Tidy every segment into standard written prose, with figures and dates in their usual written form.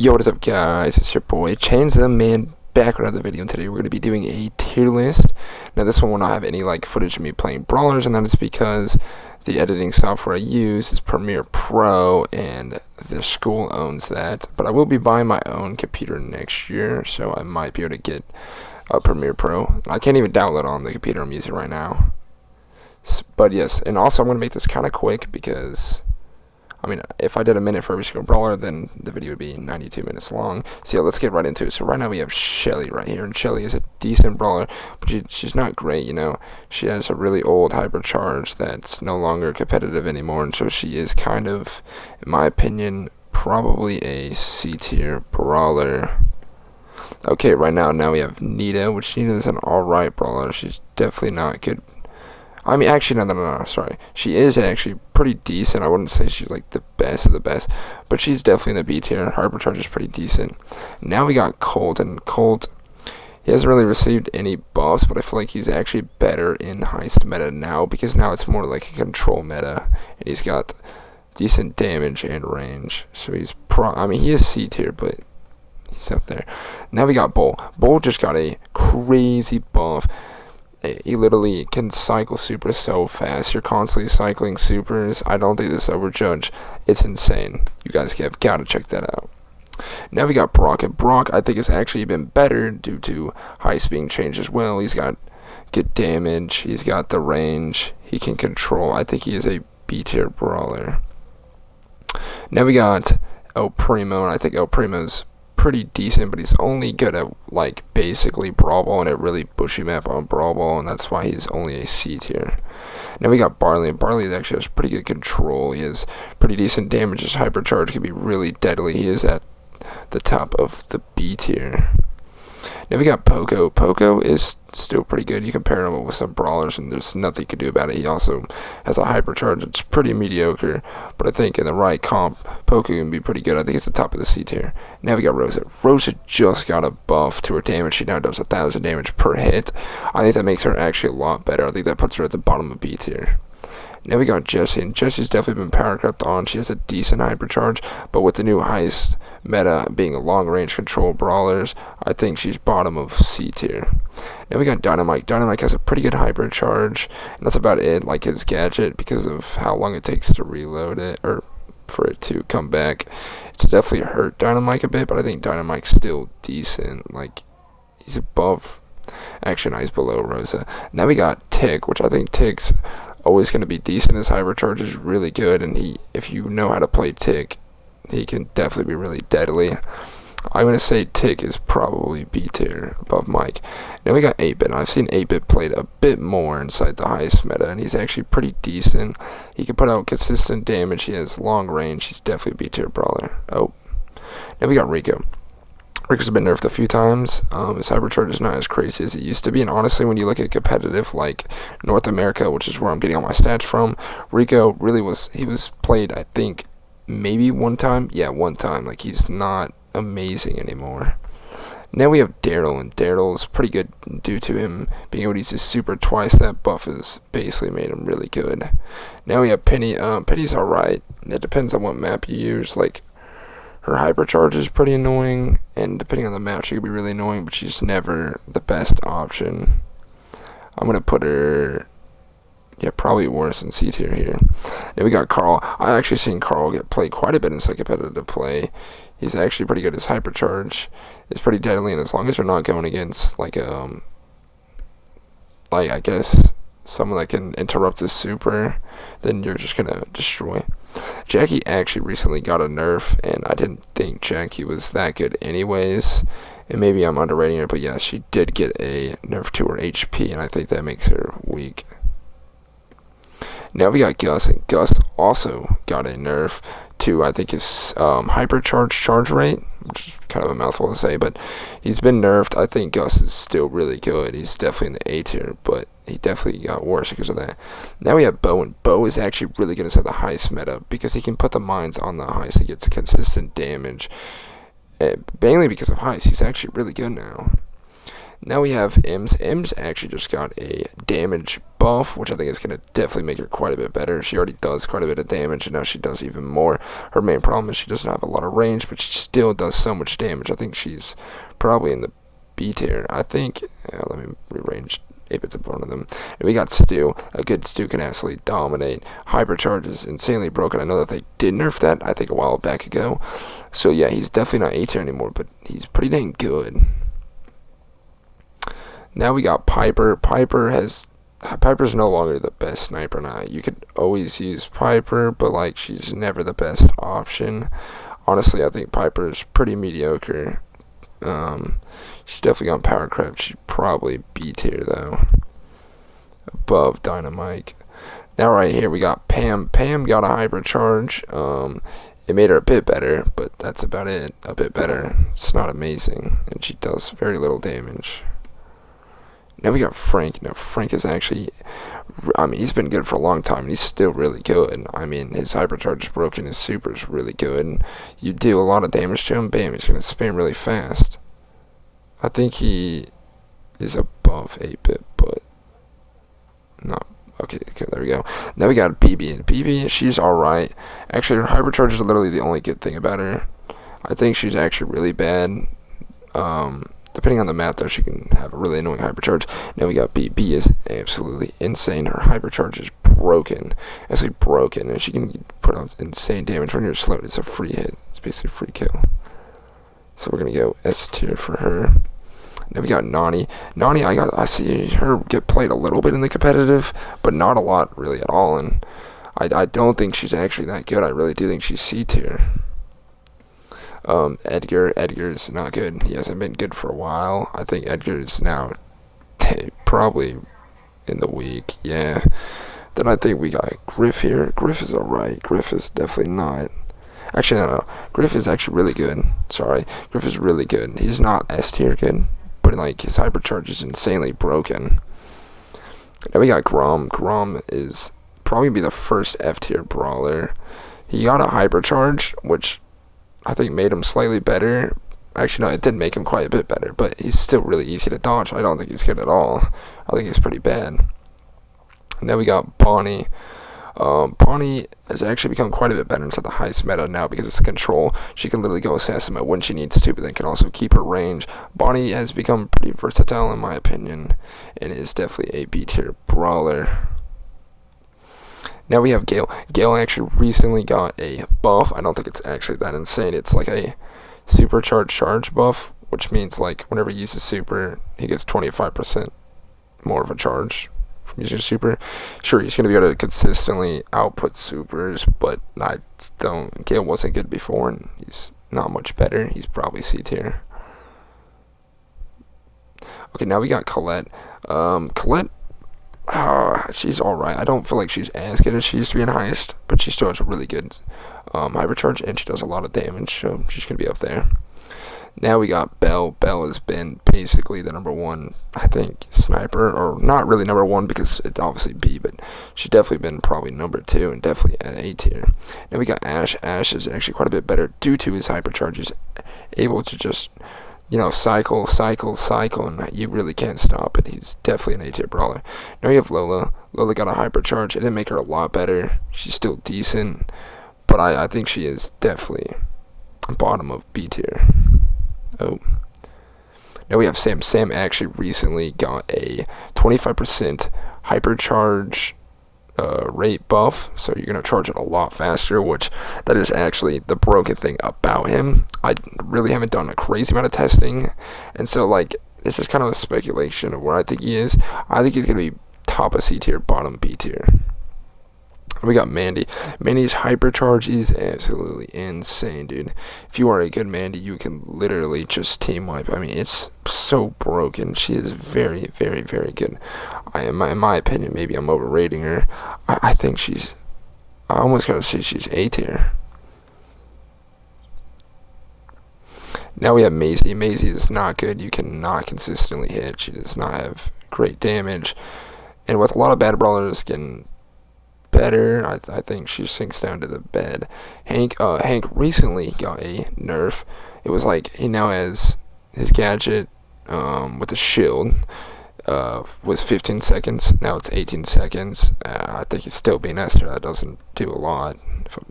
Yo, what is up, guys? It's your boy Chains the Man back with another video, and today we're going to be doing a tier list. Now this one will not have any footage of me playing brawlers, and that is because the editing software I use is Premiere Pro and the school owns that. But I will be buying my own computer next year, so I might be able to get a Premiere Pro. I can't even download it on the computer I'm using right now. But yes, and also I'm going to make this kind of quick because if I did a minute for every single brawler, then the video would be 92 minutes long. So yeah, let's get right into it. So right now we have Shelly right here, and Shelly is a decent brawler, but she's not great, you know. She has a really old hypercharge that's no longer competitive anymore, and so she is kind of, in my opinion, probably a C tier brawler. Okay, right now we have Nita, which Nita is an alright brawler. She's definitely not good. Actually, no, sorry. She is actually pretty decent. I wouldn't say she's like the best of the best, but she's definitely in the B tier. Hypercharge is pretty decent. Now we got Colt, and Colt, he hasn't really received any buffs, but I feel like he's actually better in heist meta now, because now it's more like a control meta, and he's got decent damage and range. So he's he is C tier, but he's up there. Now we got Bull. Bull just got a crazy buff. He literally can cycle supers so fast. You're constantly cycling supers. I don't think this is overjudged. It's insane. You guys have got to check that out. Now we got Brock, and Brock I think has actually been better due to heist being changed as well. He's got good damage. He's got the range. He can control. I think he is a B tier brawler. Now we got El Primo, and I think El Primo's pretty decent, but he's only good at basically Brawl Ball and a really bushy map on Brawl Ball, and that's why he's only a C tier. Now we got Barley, and Barley actually has pretty good control. He has pretty decent damage. His hypercharge can be really deadly. He is at the top of the B tier. Now we got Poco. Poco is still pretty good. You compare him with some brawlers, and there's nothing you can do about it. He also has a hypercharge. It's pretty mediocre, but I think in the right comp, Poco can be pretty good. I think it's the top of the C tier. Now we got Rosa. Rosa just got a buff to her damage. She now does 1,000 damage per hit. I think that makes her actually a lot better. I think that puts her at the bottom of B tier. Now we got Jessie, and Jessie's definitely been power crept on. She has a decent hypercharge, but with the new heist meta being a long-range control brawlers, I think she's bottom of C tier. Now we got Dynamite. Dynamite has a pretty good hypercharge, and that's about it, like his gadget, because of how long it takes to reload it, or for it to come back. It's definitely hurt Dynamite a bit, but I think Dynamite's still decent. He's above, actually no, he's below Rosa. Now we got Tick, which I think Tick's always going to be decent. His hypercharge is really good, and if you know how to play Tick, he can definitely be really deadly. I'm going to say Tick is probably B tier above Mike. Now we got 8-Bit, and I've seen 8-Bit played a bit more inside the heist meta, and he's actually pretty decent. He can put out consistent damage. He has long range. He's definitely a B tier brawler. Oh, now we got Rico. Rico's been nerfed a few times. His hypercharge is not as crazy as it used to be, and honestly, when you look at competitive like North America, which is where I'm getting all my stats from, Rico really was played, I think, maybe one time. Yeah, one time. He's not amazing anymore. Now we have Daryl, and Daryl is pretty good due to him being able to use his super twice. That buff has basically made him really good. Now we have Penny. Penny's alright. It depends on what map you use. Her hypercharge is pretty annoying, and depending on the map, she could be really annoying, but she's never the best option. I'm going to put her, probably worse than C tier here. Then we got Carl. I actually seen Carl get played quite a bit in competitive play. He's actually pretty good. His hypercharge is pretty deadly, and as long as you're not going against, I guess, someone that can interrupt his super, then you're just going to destroy. Jackie actually recently got a nerf, and I didn't think Jackie was that good anyways, and maybe I'm underrating her, but yeah, she did get a nerf to her HP, and I think that makes her weak. Now we got Gus, and Gus also got a nerf to, I think, his hypercharge charge rate, which is kind of a mouthful to say, but he's been nerfed. I think Gus is still really good. He's definitely in the A tier, but he definitely got worse because of that. Now we have Bo, and Bo is actually really good inside the heist meta because he can put the mines on the heist. He gets consistent damage, mainly because of heist. He's actually really good now. Now we have Ems. Ems actually just got a damage buff, which I think is going to definitely make her quite a bit better. She already does quite a bit of damage, and now she does even more. Her main problem is she doesn't have a lot of range, but she still does so much damage. I think she's probably in the B tier. I think, let me rearrange 8-bits of one of them. And we got Stu. A good Stu can absolutely dominate. Hypercharge is insanely broken. I know that they did nerf that, I think, a while back ago. So yeah, he's definitely not A tier anymore, but he's pretty dang good. Now we got Piper. Piper's no longer the best sniper now. You could always use Piper, but like she's never the best option. Honestly, I think Piper is pretty mediocre. She's definitely on power crap. She'd probably B tier though, above Dynamite. Now right here we got Pam. Pam got a hypercharge. It made her a bit better, but that's about it. A bit better. It's not amazing, and she does very little damage. Now we got Frank. Now Frank is actually, I mean, he's been good for a long time, and he's still really good. I mean, his hypercharge is broken, his super is really good. You do a lot of damage to him, bam, he's going to spam really fast. I think he is above 8-bit, but not. Okay, there we go. Now we got BB, and BB, she's alright. Actually, her hypercharge is literally the only good thing about her. I think she's actually really bad. Depending on the map, though, she can have a really annoying hypercharge. Now we got B. B is absolutely insane. Her hypercharge is broken. Absolutely broken. And she can put out insane damage when you're slow. It's a free hit. It's basically a free kill. So we're going to go S tier for her. Now we got Nani. Nani, I see her get played a little bit in the competitive, but not a lot really at all. And I don't think she's actually that good. I really do think she's C tier. Edgar's not good. He hasn't been good for a while. I think Edgar is now probably in the week. Yeah. Then I think we got Griff here. Griff is alright. Griff is definitely not. Actually, no. Griff is actually really good. Sorry. Griff is really good. He's not S tier good, but like his hypercharge is insanely broken. Then we got Grom. Grom is probably be the first F tier brawler. He got a hypercharge, which I think made him slightly better. Actually, no, it did make him quite a bit better, but he's still really easy to dodge. I don't think he's good at all. I think he's pretty bad. And then we got Bonnie. Bonnie has actually become quite a bit better into the heist meta now because it's control. She can literally go assassin mode when she needs to, but then can also keep her range. Bonnie has become pretty versatile in my opinion, and is definitely a B tier brawler. Now we have Gale. Gale actually recently got a buff. I don't think it's actually that insane. It's like a supercharged charge buff, which means like whenever he uses super, he gets 25% more of a charge from using super. Sure, he's going to be able to consistently output supers, but I don't. Gale wasn't good before, and he's not much better. He's probably C tier. Okay, now we got Colette. Colette. She's alright. I don't feel like she's as good as she used to be in Heist, but she still has a really good hypercharge, and she does a lot of damage, so she's going to be up there. Now we got Belle. Belle has been basically the number one, I think, sniper, or not really number one because it's obviously B, but she's definitely been probably number 2 and definitely at A tier. Now we got Ash. Ash is actually quite a bit better due to his hypercharge. He's able to just, cycle, and you really can't stop it. He's definitely an A-tier brawler. Now you have Lola. Lola got a hypercharge. It didn't make her a lot better. She's still decent, but I think she is definitely bottom of B tier. Oh. Now we have Sam. Sam actually recently got a 25% hypercharge rate buff, so you're going to charge it a lot faster, which that is actually the broken thing about him. I really haven't done a crazy amount of testing, and so like it's just kind of a speculation of where I think he is. I think he's going to be top of C tier, bottom B tier. We got Mandy. Mandy's hypercharge is absolutely insane, dude. If you are a good Mandy, you can literally just team wipe. I mean, it's so broken. She is very, very, very good. In my opinion, maybe I'm overrating her. I think she's, I almost gotta say she's A tier. Now we have Maisie. Maisie is not good. You cannot consistently hit. She does not have great damage. And with a lot of bad brawlers getting better, I think she sinks down to the bed. Hank recently got a nerf. It was like he now has his gadget with the shield was 15 seconds. Now it's 18 seconds. I think it's still being Esther. That doesn't do a lot,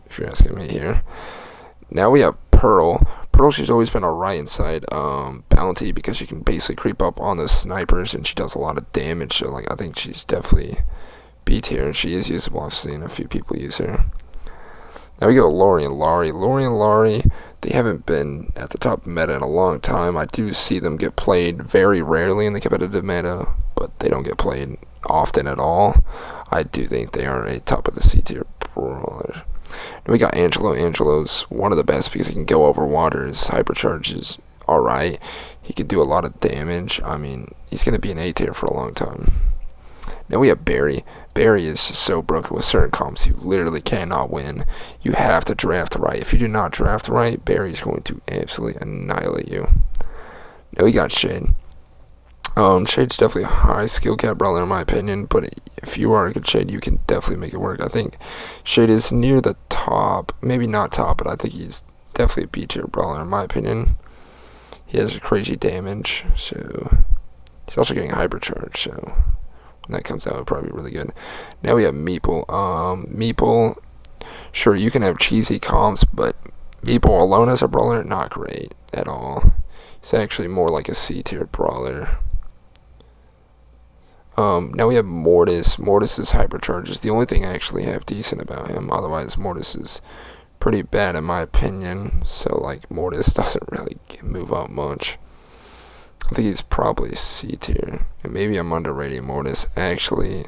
if you're asking me here. Now we have Pearl. Pearl, she's always been alright inside Bounty because she can basically creep up on the snipers and she does a lot of damage. So like I think she's definitely B tier and she is usable. I've seen a few people use her. Now we go Lori and Laurie. Lori and Laurie, they haven't been at the top meta in a long time. I do see them get played very rarely in the competitive meta, but they don't get played often at all. I do think they are a top of the C tier brawler. Then we got Angelo. Angelo's one of the best because he can go over water. His hypercharge is alright. He can do a lot of damage. I mean, he's going to be an A tier for a long time. Then we have Barry. Barry is just so broken with certain comps. You literally cannot win. You have to draft right. If you do not draft right, Barry is going to absolutely annihilate you. Now we got Shade. Shade's definitely a high skill cap brawler in my opinion, but if you are a good Shade, you can definitely make it work. I think Shade is near the top, maybe not top, but I think he's definitely a B tier brawler in my opinion. He has crazy damage, so he's also getting hypercharge, so when that comes out, it'll probably be really good. Now we have Meeple. Meeple, sure, you can have cheesy comps, but Meeple alone as a brawler, not great at all. He's actually more like a C tier brawler. Now we have Mortis. Mortis's hypercharge is the only thing I actually have decent about him. Otherwise, Mortis is pretty bad in my opinion. So, like, Mortis doesn't really move up much. I think he's probably C tier. And maybe I'm underrating Mortis. Actually,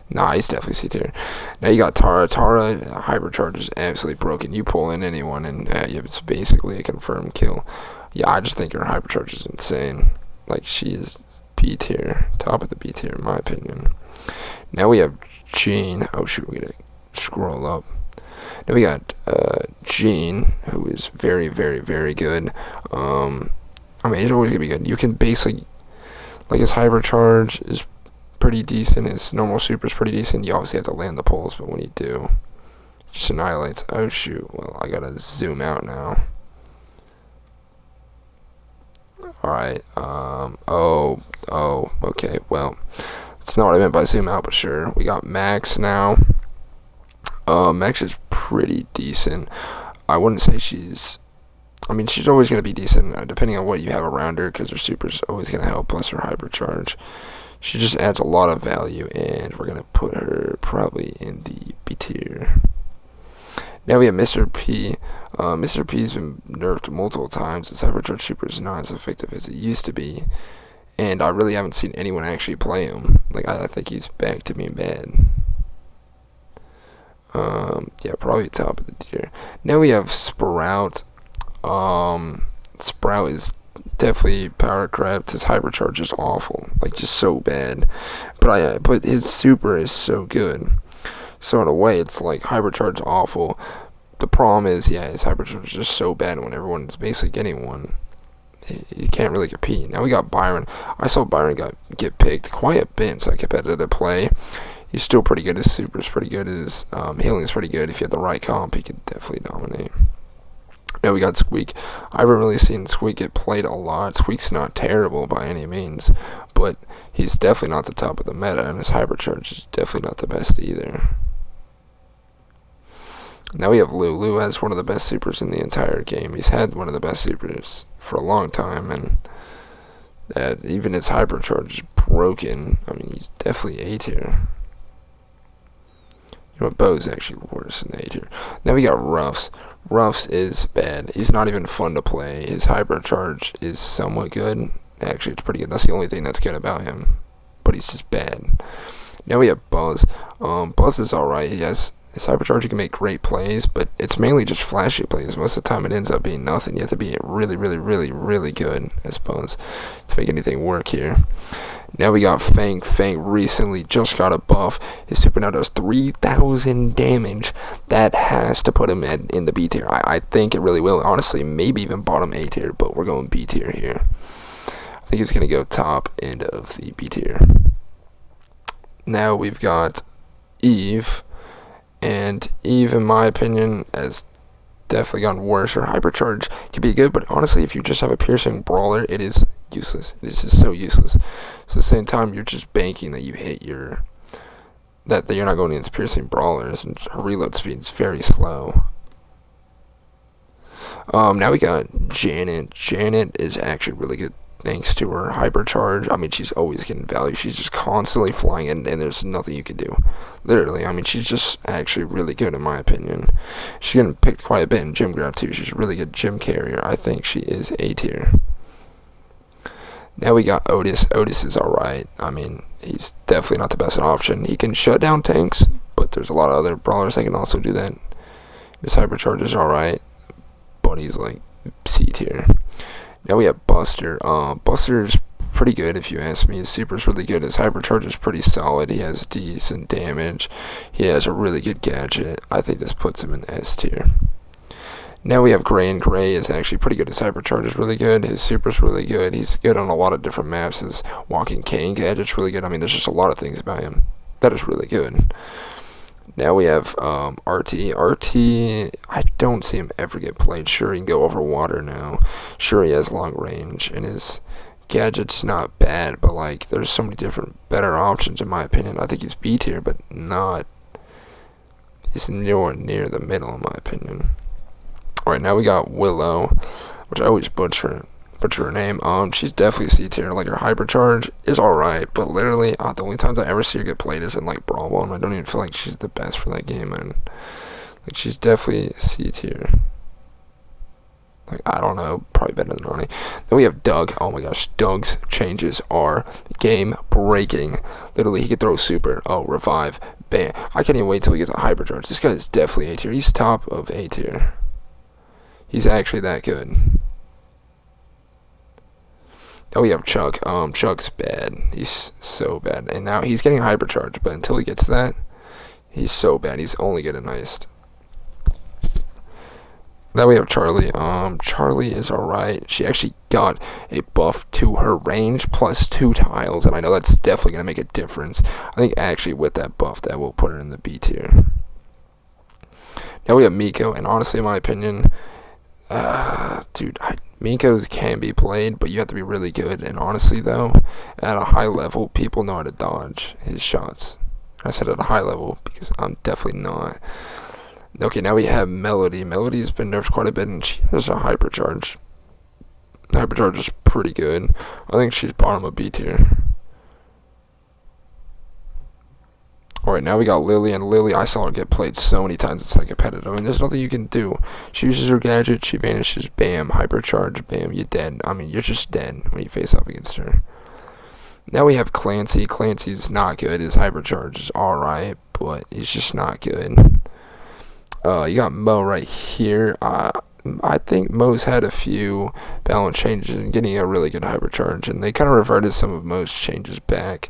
nah, he's definitely C tier. Now you got Tara. Tara, hypercharge is absolutely broken. You pull in anyone, and it's basically a confirmed kill. Yeah, I just think her hypercharge is insane. Like, she is B tier, top of the B tier in my opinion. Now we have Jean. Oh shoot, we gotta scroll up. Now we got Jean, who is very, very, very good. I mean, he's always gonna be good. You can basically, like, his hypercharge is pretty decent. His normal super is pretty decent. You obviously have to land the pulls, but when you do, it just annihilates. Oh shoot, well, I gotta zoom out now. Alright, okay, well, that's not what I meant by zoom out, but sure. We got Max now. Max is pretty decent. I wouldn't say she's always going to be decent, depending on what you have around her, because her super's always going to help, plus her hypercharge. She just adds a lot of value, and we're going to put her probably in the B tier. Now we have Mr. P. Mr. P's been nerfed multiple times. His hypercharge super is not as effective as it used to be, and I really haven't seen anyone actually play him. Like, I think he's back to being bad. Yeah, probably top of the tier. Now we have Sprout. Sprout is definitely power crapped. His hypercharge is awful, like, just so bad. But his super is so good. So in a way, it's like hypercharge awful. The problem is, yeah, his hypercharge is just so bad when everyone's basically getting one. You can't really compete. Now we got Byron. I saw Byron get picked quite a bit inside competitive play. He's still pretty good. His super is pretty good. His healing is pretty good. If you have the right comp, he could definitely dominate. Now we got Squeak. I haven't really seen Squeak get played a lot. Squeak's not terrible by any means, but he's definitely not the top of the meta, and his hypercharge is definitely not the best either. Now we have Lou. Lou has one of the best supers in the entire game. He's had one of the best supers for a long time, and even his hypercharge is broken. I mean, he's definitely A tier. You know what, Bo's actually worse than A tier. Now we got Ruffs. Ruffs is bad. He's not even fun to play. His hypercharge is somewhat good. Actually, it's pretty good. That's the only thing that's good about him. But he's just bad. Now we have Buzz. Buzz is alright. He has his hypercharge. He can make great plays, but it's mainly just flashy plays. Most of the time it ends up being nothing. You have to be really, really, really, really good as Buzz to make anything work here. Now we got Fang. Fang recently just got a buff. His super now does 3,000 damage. That has to put him in the B tier. I think it really will. Honestly, maybe even bottom A tier, but we're going B tier here. I think he's going to go top end of the B tier. Now we've got Eve. And Eve, in my opinion, has definitely gotten worse. Her hypercharge can be good, but honestly, if you just have a piercing brawler, it is useless. It is just so useless. So at the same time, you're just banking that you hit your that you're not going against piercing brawlers, and her reload speed is very slow. Now we got Janet. Janet is actually really good thanks to her hypercharge. I mean, she's always getting value. She's just constantly flying in, and there's nothing you can do. Literally, I mean, she's just actually really good in my opinion. She's getting picked quite a bit in gym grab too. She's a really good gym carrier. I think she is A tier. Now we got Otis. Otis is alright. I mean, he's definitely not the best option. He can shut down tanks, but there's a lot of other brawlers that can also do that. His hypercharge is alright, but he's like C tier. Now we have Buster. Buster's pretty good if you ask me. His super's really good. His hypercharge is pretty solid. He has decent damage. He has a really good gadget. I think this puts him in S tier. Now we have Gray, and Gray is actually pretty good. His hypercharge is really good. His super's really good. He's good on a lot of different maps. His walking cane gadget's really good. I mean, there's just a lot of things about him that is really good. Now we have RT. RT, I don't see him ever get played. Sure, he can go over water now. Sure, he has long range, and his gadget's not bad, but like, there's so many different better options in my opinion. I think he's B tier, but not. He's nowhere near the middle in my opinion. Alright, now we got Willow, which I always butcher her name. She's definitely C tier. Like, her hypercharge is alright, but literally the only times I ever see her get played is in like Brawl, and I don't even feel like she's the best for that game, man. Like, she's definitely C tier. Like, I don't know, probably better than Ronnie. Then we have Doug. Oh my gosh, Doug's changes are game breaking. Literally, he could throw super. Oh, revive, bam. I can't even wait till he gets a hypercharge. This guy is definitely A tier. He's top of A tier. He's actually that good. Now we have Chuck. Chuck's bad. He's so bad. And now he's getting hypercharge, but until he gets that, he's so bad. He's only good at Iced. Now we have Charlie. Charlie is alright. She actually got a buff to her range plus 2 tiles, and I know that's definitely going to make a difference. I think actually with that buff, that will put her in the B tier. Now we have Miko, and honestly, in my opinion, Miko's can be played, but you have to be really good. And honestly, though, at a high level, people know how to dodge his shots. I said at a high level because I'm definitely not. Okay, now we have Melody. Melody's been nerfed quite a bit, and she has a hypercharge. Hypercharge is pretty good. I think she's bottom of B tier. Alright, now we got Lily, and Lily, I saw her get played so many times, it's like competitive. I mean, there's nothing you can do. She uses her gadget, she vanishes, bam, hypercharge, bam, you're dead. I mean, you're just dead when you face up against her. Now we have Clancy. Clancy's not good. His hypercharge is alright, but he's just not good. You got Mo right here. I think Mo's had a few balance changes and getting a really good hypercharge, and they kind of reverted some of Mo's changes back.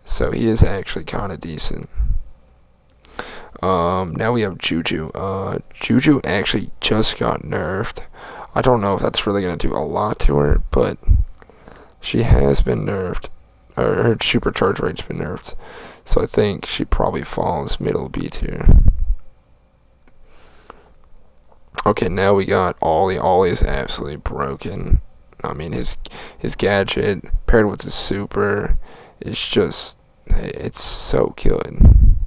So he is actually kind of decent. Now we have Juju. Juju actually just got nerfed. I don't know if that's really going to do a lot to her, but she has been nerfed. Her supercharge rate's been nerfed. So I think she probably falls middle B tier. Okay, now we got Ollie. Ollie's absolutely broken. I mean, his gadget paired with his super is just, it's so good.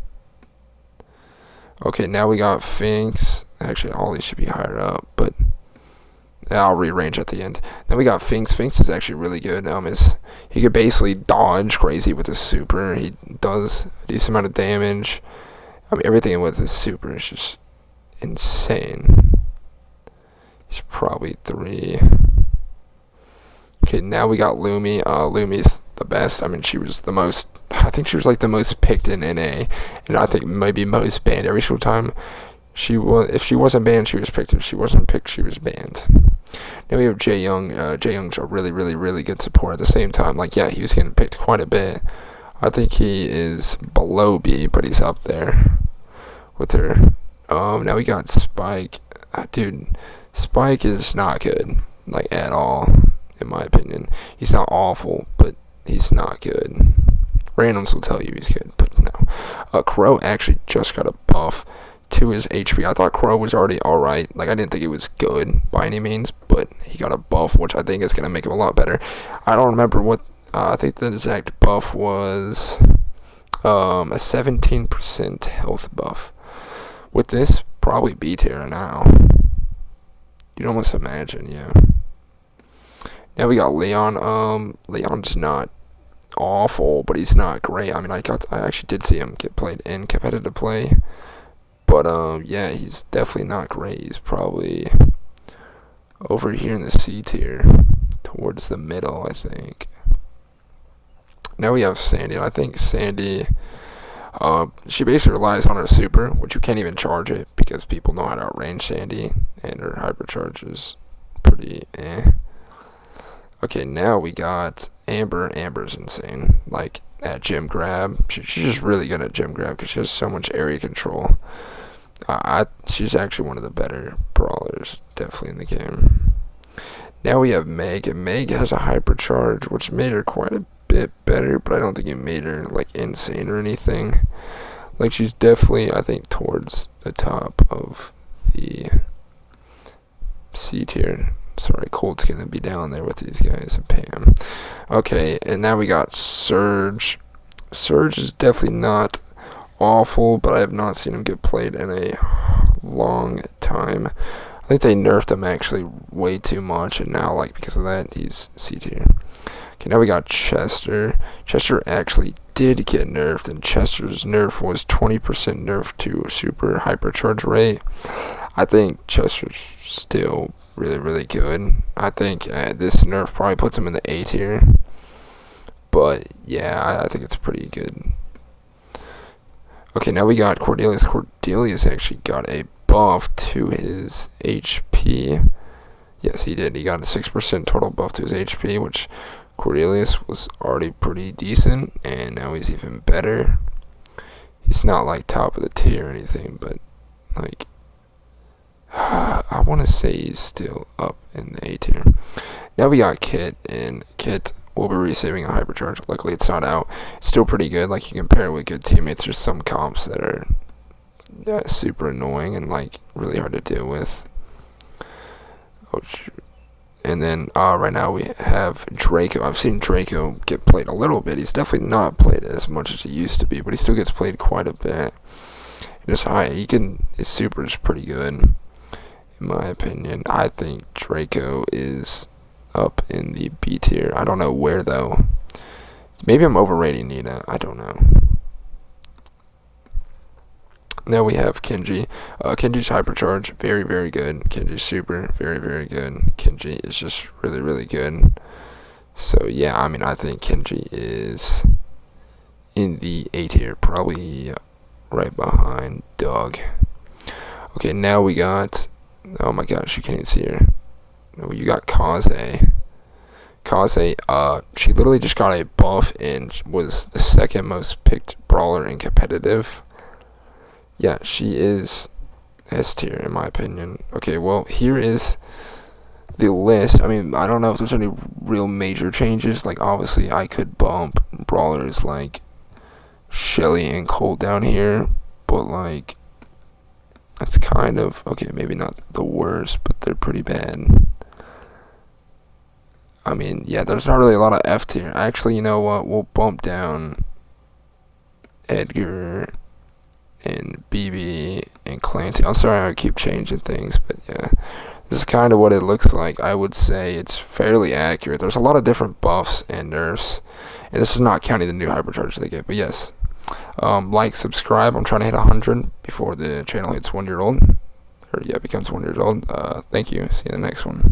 Okay, now we got Finks. Actually, Ollie should be higher up, but I'll rearrange at the end. Then we got Finks. Finks is actually really good. He could basically dodge crazy with his super. He does a decent amount of damage. I mean, everything with his super is just insane. He's probably 3. Okay, now we got Lumi. Lumi's the best. I mean, I think she was like the most picked in NA, and I think maybe most banned every single time. If she wasn't banned, she was picked. If she wasn't picked, she was banned. Now we have Jae Young. Jae Young's a really, really, really good support. At the same time, like, yeah, he was getting picked quite a bit. I think he is below B, but he's up there with her. Now we got Spike. Dude, Spike is not good, like, at all, in my opinion. He's not awful, but he's not good. Randoms will tell you he's good, but no. Crow actually just got a buff to his HP. I thought Crow was already alright. Like, I didn't think he was good by any means, but he got a buff, which I think is going to make him a lot better. I don't remember what, I think the exact buff was a 17% health buff. With this, probably B tier now. You'd almost imagine, yeah. Now we got Leon. Leon's not awful, but he's not great. I mean, I actually did see him get played in competitive play, but yeah, he's definitely not great. He's probably over here in the C tier, towards the middle, I think. Now we have Sandy, and I think Sandy, she basically relies on her super, which you can't even charge it because people know how to outrange Sandy, and her hypercharge is pretty eh. Okay, now we got Amber. Amber's insane. Like, at gym grab, she's just really good at gym grab because she has so much area control. She's actually one of the better brawlers, definitely in the game. Now we have Meg, and Meg has a hypercharge, which made her quite a bit better, but I don't think it made her, like, insane or anything. Like, she's definitely, I think, towards the top of the C tier. Sorry, Colt's gonna be down there with these guys and Pam. Okay, and now we got Surge. Surge is definitely not awful, but I have not seen him get played in a long time. I think they nerfed him actually way too much, and now, like, because of that, he's C tier. Okay, now we got Chester. Chester actually did get nerfed, and Chester's nerf was 20% nerf to super hypercharge rate. I think Chester's still really good. I think this nerf probably puts him in the A tier, but yeah, I think it's pretty good. Okay, now we got Cordelius. Cordelius actually got a buff to his HP. Yes, he did. He got a 6% total buff to his HP, which Cordelius was already pretty decent, and now he's even better. He's not like top of the tier or anything, but like I want to say he's still up in the A tier. Now we got Kit, and Kit will be receiving a hypercharge. Luckily, it's not out. It's still pretty good. Like, you compare it with good teammates. There's some comps that are super annoying and like really hard to deal with. Oh, shoot. And then right now we have Draco. I've seen Draco get played a little bit. He's definitely not played as much as he used to be, but he still gets played quite a bit. His super is pretty good. In my opinion, I think Draco is up in the B tier. I don't know where though. Maybe I'm overrating Nita. I don't know. Now we have Kenji. Kenji's hypercharge, very good. Kenji's super, very good. Kenji is just really good. So yeah, I mean, I think Kenji is in the A tier, probably right behind Doug. Okay, now we got, oh my gosh, you can't even see her. You got Kaze. She literally just got a buff and was the second most picked brawler in competitive. Yeah, she is S tier in my opinion. Okay, well, here is the list. I mean, I don't know if there's any real major changes. Like, obviously, I could bump brawlers like Shelly and Colt down here, but like, that's kind of, okay, maybe not the worst, but they're pretty bad. I mean, yeah, there's not really a lot of F tier. Actually, you know what? We'll bump down Edgar and BB and Clancy. I'm sorry I keep changing things, but yeah, this is kind of what it looks like. I would say it's fairly accurate. There's a lot of different buffs and nerfs, and this is not counting the new hypercharge they get, but yes. Like, subscribe. I'm trying to hit 100 before the channel hits 1 year old, or yeah, becomes 1 year old. Thank you. See you in the next one.